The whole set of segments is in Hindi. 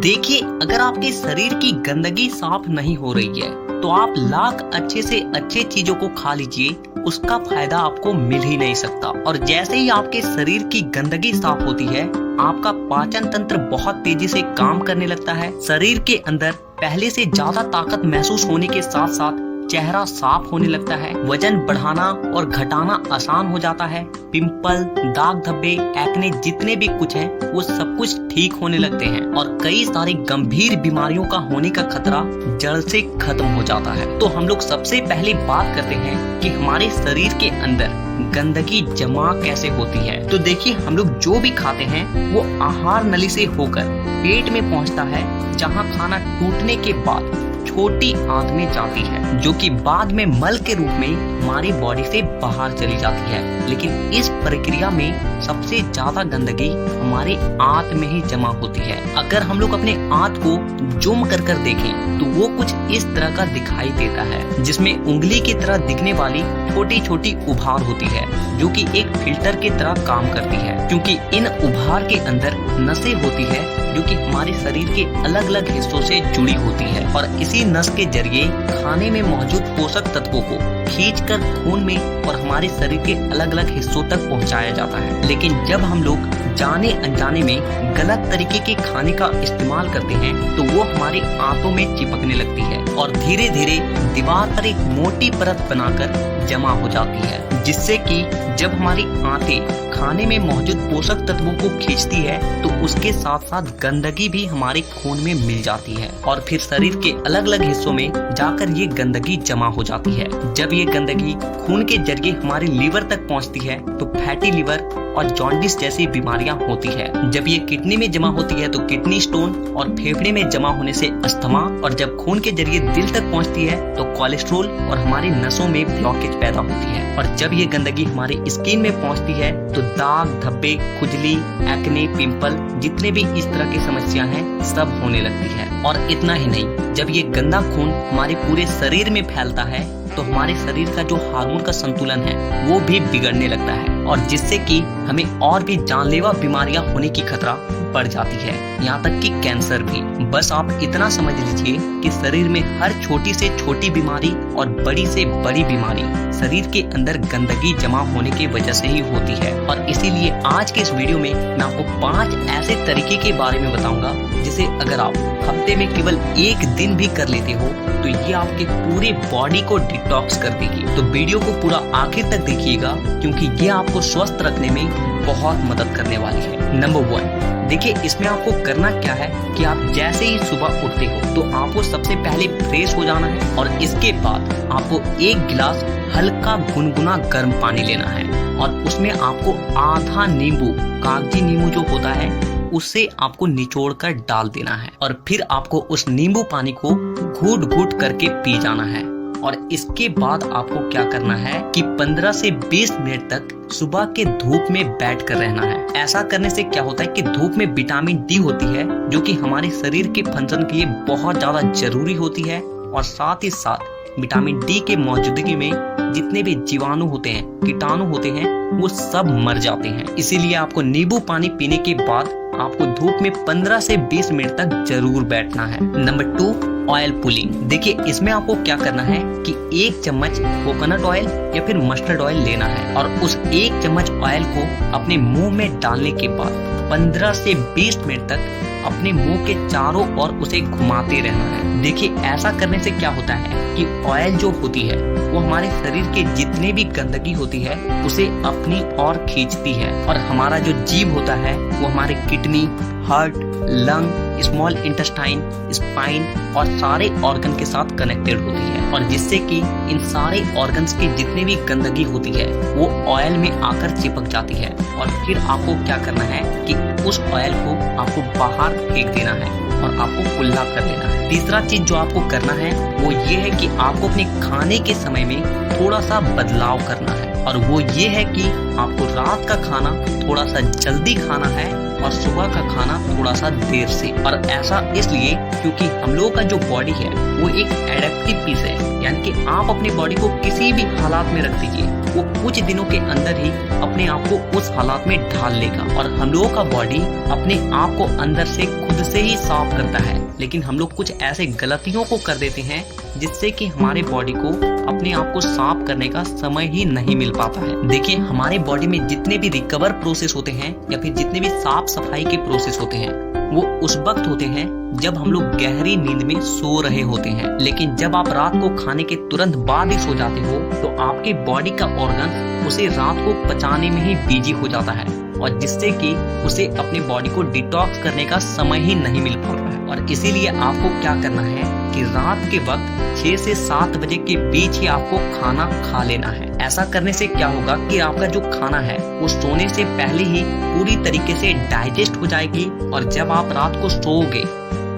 देखिए, अगर आपके शरीर की गंदगी साफ नहीं हो रही है तो आप लाख अच्छे से अच्छे चीजों को खा लीजिए, उसका फायदा आपको मिल ही नहीं सकता। और जैसे ही आपके शरीर की गंदगी साफ होती है, आपका पाचन तंत्र बहुत तेजी से काम करने लगता है। शरीर के अंदर पहले से ज्यादा ताकत महसूस होने के साथ साथ चेहरा साफ होने लगता है। वजन बढ़ाना और घटाना आसान हो जाता है। पिंपल, दाग धब्बे, एक्ने जितने भी कुछ हैं, वो सब कुछ ठीक होने लगते हैं और कई सारी गंभीर बीमारियों का होने का खतरा जड़ से खत्म हो जाता है। तो हम लोग सबसे पहले बात करते हैं कि हमारे शरीर के अंदर गंदगी जमा कैसे होती है। तो देखिए, हम लोग जो भी खाते हैं वो आहार नली से होकर पेट में पहुंचता है, जहां खाना टूटने के बाद छोटी आंत में जाती है, जो कि बाद में मल के रूप में हमारी बॉडी से बाहर चली जाती है। लेकिन इस प्रक्रिया में सबसे ज्यादा गंदगी हमारे आंत में ही जमा होती है। अगर हम लोग अपने आंत को जूम कर देखें तो वो कुछ इस तरह का दिखाई देता है, जिसमें उंगली की तरह दिखने वाली छोटी छोटी उभार होती है, जो कि एक फिल्टर की तरह काम करती है। क्योंकि इन उभार के अंदर नसें होती है, जो कि हमारे शरीर के अलग अलग हिस्सों से जुड़ी होती है और इसी नस के जरिए खाने में मौजूद पोषक तत्वों को खींचकर खून में और हमारे शरीर के अलग अलग हिस्सों तक पहुंचाया जाता है। लेकिन जब हम लोग जाने अनजाने में गलत तरीके के खाने का इस्तेमाल करते हैं तो वो हमारे आंतों में चिपकने लगती है और धीरे धीरे दीवार पर एक मोटी परत बनाकर जमा हो जाती है, जिससे कि जब हमारी आंतें खाने में मौजूद पोषक तत्वों को खींचती है तो उसके साथ साथ गंदगी भी हमारे खून में मिल जाती है और फिर शरीर के अलग अलग हिस्सों में जाकर ये गंदगी जमा हो जाती है। जब ये गंदगी खून के जरिए हमारे लीवर तक पहुंचती है तो फैटी लीवर और जॉन्डिस जैसी बीमारियां होती है। जब ये किडनी में जमा होती है तो किडनी स्टोन और फेफड़े में जमा होने से अस्थमा, और जब खून के जरिए दिल तक पहुंचती है तो कोलेस्ट्रोल और हमारी नसों में ब्लॉकेज पैदा होती है। और जब ये गंदगी हमारी स्किन में पहुंचती है तो दाग धब्बे, खुजली, एक्ने, पिंपल जितने भी इस तरह की समस्या हैं सब होने लगती है। और इतना ही नहीं, जब ये गंदा खून हमारे पूरे शरीर में फैलता है तो हमारे शरीर का जो हार्मोन का संतुलन है वो भी बिगड़ने लगता है और जिससे कि हमें और भी जानलेवा बीमारियां होने की खतरा बढ़ जाती है, यहाँ तक कि कैंसर भी। बस आप इतना समझ लीजिए कि शरीर में हर छोटी से छोटी बीमारी और बड़ी से बड़ी बीमारी शरीर के अंदर गंदगी जमा होने की वजह से ही होती है। और इसीलिए आज के इस वीडियो में मैं आपको 5 ऐसे तरीके के बारे में बताऊंगा जिसे अगर आप हफ्ते में केवल एक दिन भी कर लेते हो तो ये आपके पूरे बॉडी को डिटॉक्स कर देगी। तो वीडियो को पूरा आखिर तक देखिएगा, क्योंकि ये आपको स्वस्थ रखने में बहुत मदद करने वाली है। नंबर 1, देखिए, इसमें आपको करना क्या है कि आप जैसे ही सुबह उठते हो तो आपको सबसे पहले फ्रेश हो जाना है और इसके बाद आपको 1 गिलास हल्का गुनगुना गर्म पानी लेना है और उसमें आपको आधा नींबू, कागजी नींबू जो होता है, उसे आपको निचोड़ कर डाल देना है और फिर आपको उस नींबू पानी को घूट घूट करके पी जाना है। और इसके बाद आपको क्या करना है कि 15 से 20 मिनट तक सुबह के धूप में बैठ कर रहना है। ऐसा करने से क्या होता है कि धूप में विटामिन डी होती है, जो कि हमारे शरीर के फंक्शन के लिए बहुत ज्यादा जरूरी होती है और साथ ही साथ विटामिन डी के मौजूदगी में जितने भी जीवाणु होते हैं, कीटाणु होते हैं, वो सब मर जाते हैं। इसीलिए आपको नींबू पानी पीने के बाद आपको धूप में 15 से 20 मिनट तक जरूर बैठना है। Number 2, oil pulling. देखिए, इसमें आपको क्या करना है कि 1 चम्मच कोकोनट ऑयल या फिर मस्टर्ड ऑयल लेना है और उस 1 चम्मच ऑयल को अपने मुंह में डालने के बाद 15 से 20 मिनट तक अपने मुंह के चारों ओर उसे घुमाते रहना है। देखिए, ऐसा करने से क्या होता है कि ऑयल जो होती है वो हमारे शरीर के जितने भी गंदगी होती है उसे अपनी ओर खींचती है और हमारा जो जीभ होता है वो हमारे kidney, heart, lung, small intestine, spine और सारे ऑर्गन के साथ कनेक्टेड होती है और जिससे कि इन सारे ऑर्गन्स की जितनी भी गंदगी होती है वो ऑयल में आकर चिपक जाती है और फिर आपको क्या करना है कि उस ऑयल को आपको बाहर फेंक देना है और आपको कुल्ला कर लेना है। तीसरा चीज जो आपको करना है वो ये है कि आपको अपने खाने के समय में थोड़ा सा बदलाव करना है। और वो ये है कि आपको रात का खाना थोड़ा सा जल्दी खाना है और सुबह का खाना थोड़ा सा देर से। और ऐसा इसलिए क्योंकि हम लोगों का जो बॉडी है वो एक एडेप्टिव पीस है, यानी कि आप अपनी बॉडी को किसी भी हालात में रख दीजिए, वो कुछ दिनों के अंदर ही अपने आप को उस हालात में ढाल लेगा। और हम लोगों का बॉडी अपने आप को अंदर से खुद से ही साफ करता है, लेकिन हम लोग कुछ ऐसे गलतियों को कर देते हैं जिससे कि हमारे बॉडी को अपने आप को साफ करने का समय ही नहीं मिल पाता है। देखिए, हमारे बॉडी में जितने भी रिकवर प्रोसेस होते हैं या फिर जितने भी साफ सफाई के प्रोसेस होते हैं वो उस वक्त होते हैं जब हम लोग गहरी नींद में सो रहे होते हैं। लेकिन जब आप रात को खाने के तुरंत बाद ही सो जाते हो तो आपके बॉडी का ऑर्गन उसे रात को पचाने में ही बिजी हो जाता है, और जिससे कि उसे अपने बॉडी को डिटॉक्स करने का समय ही नहीं मिल पाता है। और इसीलिए आपको क्या करना है कि रात के वक्त 6 से 7 बजे के बीच ही आपको खाना खा लेना है। ऐसा करने से क्या होगा कि आपका जो खाना है वो सोने से पहले ही पूरी तरीके से डाइजेस्ट हो जाएगी, और जब आप रात को सोओगे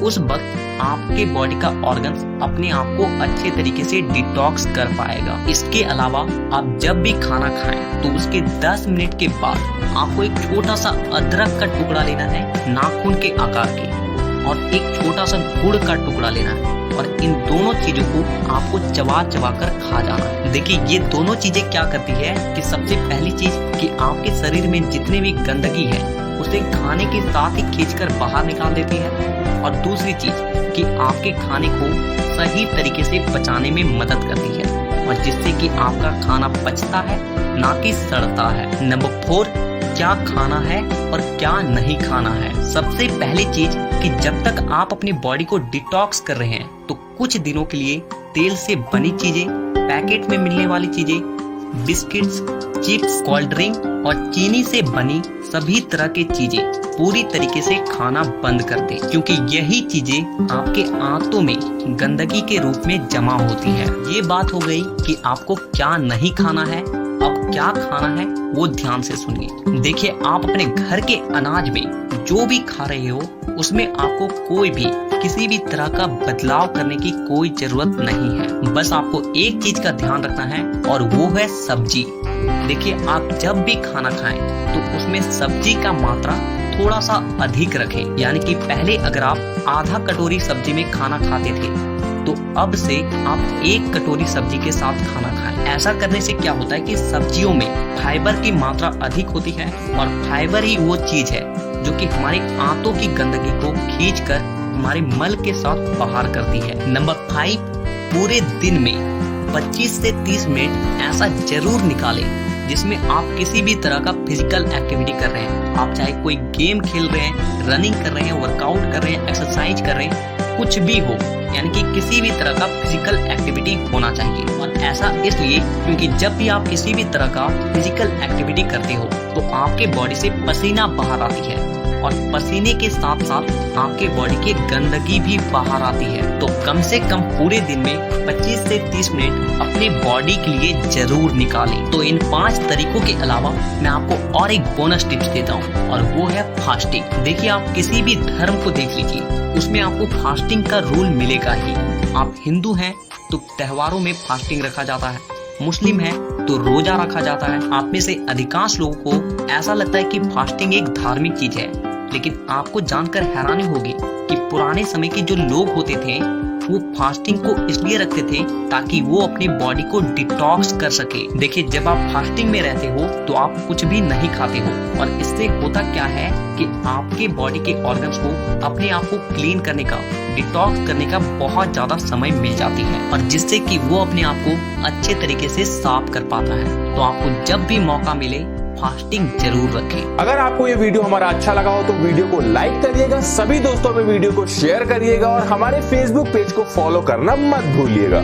उस वक्त आपके बॉडी का ऑर्गन्स अपने आप को अच्छे तरीके से डिटॉक्स कर पाएगा। इसके अलावा आप जब भी खाना खाएं तो उसके 10 मिनट के बाद आपको एक छोटा सा अदरक का टुकड़ा लेना है, नाखून के आकार के, और एक छोटा सा गुड़ का टुकड़ा लेना है, और इन दोनों चीजों को आपको चबा चबा कर खा जाना है। देखिए, ये दोनों चीजें क्या करती है कि सबसे पहली चीज कि आपके शरीर में जितने भी गंदगी है उसे खाने के साथ ही खींचकर बाहर निकाल देती है, और दूसरी चीज कि आपके खाने को सही तरीके से पचाने में मदद करती है, और जिससे कि आपका खाना पचता है ना कि सड़ता है। नंबर 4, क्या खाना है और क्या नहीं खाना है। सबसे पहली चीज कि जब तक आप अपनी बॉडी को डिटॉक्स कर रहे हैं तो कुछ दिनों के लिए तेल से बनी चीजें, पैकेट में मिलने वाली चीजें, बिस्किट्स, चिप्स, कोल्ड ड्रिंक और चीनी से बनी सभी तरह की चीजें पूरी तरीके से खाना बंद कर दें, क्योंकि यही चीजें आपके आंतों में गंदगी के रूप में जमा होती है। ये बात हो गई कि आपको क्या नहीं खाना है। अब क्या खाना है वो ध्यान से सुनिए। देखिए, आप अपने घर के अनाज में जो भी खा रहे हो उसमें आपको कोई भी किसी भी तरह का बदलाव करने की कोई जरूरत नहीं है। बस आपको एक चीज का ध्यान रखना है और वो है सब्जी। देखिए, आप जब भी खाना खाएं तो उसमें सब्जी का मात्रा थोड़ा सा अधिक रखें, यानी कि पहले अगर आप आधा कटोरी सब्जी में खाना खाते थे तो अब से आप 1 कटोरी सब्जी के साथ खाना खाएं। ऐसा करने से क्या होता है कि सब्जियों में फाइबर की मात्रा अधिक होती है, और फाइबर ही वो चीज है जो कि हमारे आंतों की गंदगी को खींचकर हमारे मल के साथ बाहर करती है। नंबर 5, पूरे दिन में 25 से 30 मिनट ऐसा जरूर निकालें जिसमें आप किसी भी तरह का फिजिकल एक्टिविटी कर रहे हैं। आप चाहे कोई गेम खेल रहे हैं, रनिंग कर रहे हैं, वर्कआउट कर रहे हैं, एक्सरसाइज कर रहे हैं, कुछ भी हो, यानी कि किसी भी तरह का फिजिकल एक्टिविटी होना चाहिए। और ऐसा इसलिए क्योंकि जब भी आप किसी भी तरह का फिजिकल एक्टिविटी करते हो तो आपके बॉडी से पसीना बाहर आती है, और पसीने के साथ साथ आपके बॉडी की गंदगी भी बाहर आती है। तो कम से कम पूरे दिन में 25 से 30 मिनट अपने बॉडी के लिए जरूर निकालें। तो इन 5 तरीकों के अलावा मैं आपको और एक बोनस टिप्स देता हूँ, और वो है फास्टिंग। देखिए, आप किसी भी धर्म को देख लीजिए, उसमें आपको फास्टिंग का रूल मिलेगा ही। आप हिंदू हैं तो त्योहारों में फास्टिंग रखा जाता है, मुस्लिम है तो रोजा रखा जाता है। आप में से अधिकांश लोगों को ऐसा लगता है कि फास्टिंग एक धार्मिक चीज है, लेकिन आपको जानकर हैरानी होगी कि पुराने समय के जो लोग होते थे वो फास्टिंग को इसलिए रखते थे ताकि वो अपनी बॉडी को डिटॉक्स कर सके। देखिए, जब आप फास्टिंग में रहते हो तो आप कुछ भी नहीं खाते हो, और इससे होता क्या है कि आपके बॉडी के ऑर्गन्स को अपने आप को क्लीन करने का, डिटॉक्स करने का बहुत ज्यादा समय मिल जाती है, और जिससे कि वो अपने आप को अच्छे तरीके से साफ कर पाता है। तो आपको जब भी मौका मिले फास्टिंग जरूर रखें। अगर आपको ये वीडियो हमारा अच्छा लगा हो तो वीडियो को लाइक करिएगा, सभी दोस्तों में वीडियो को शेयर करिएगा, और हमारे फेसबुक पेज को फॉलो करना मत भूलिएगा।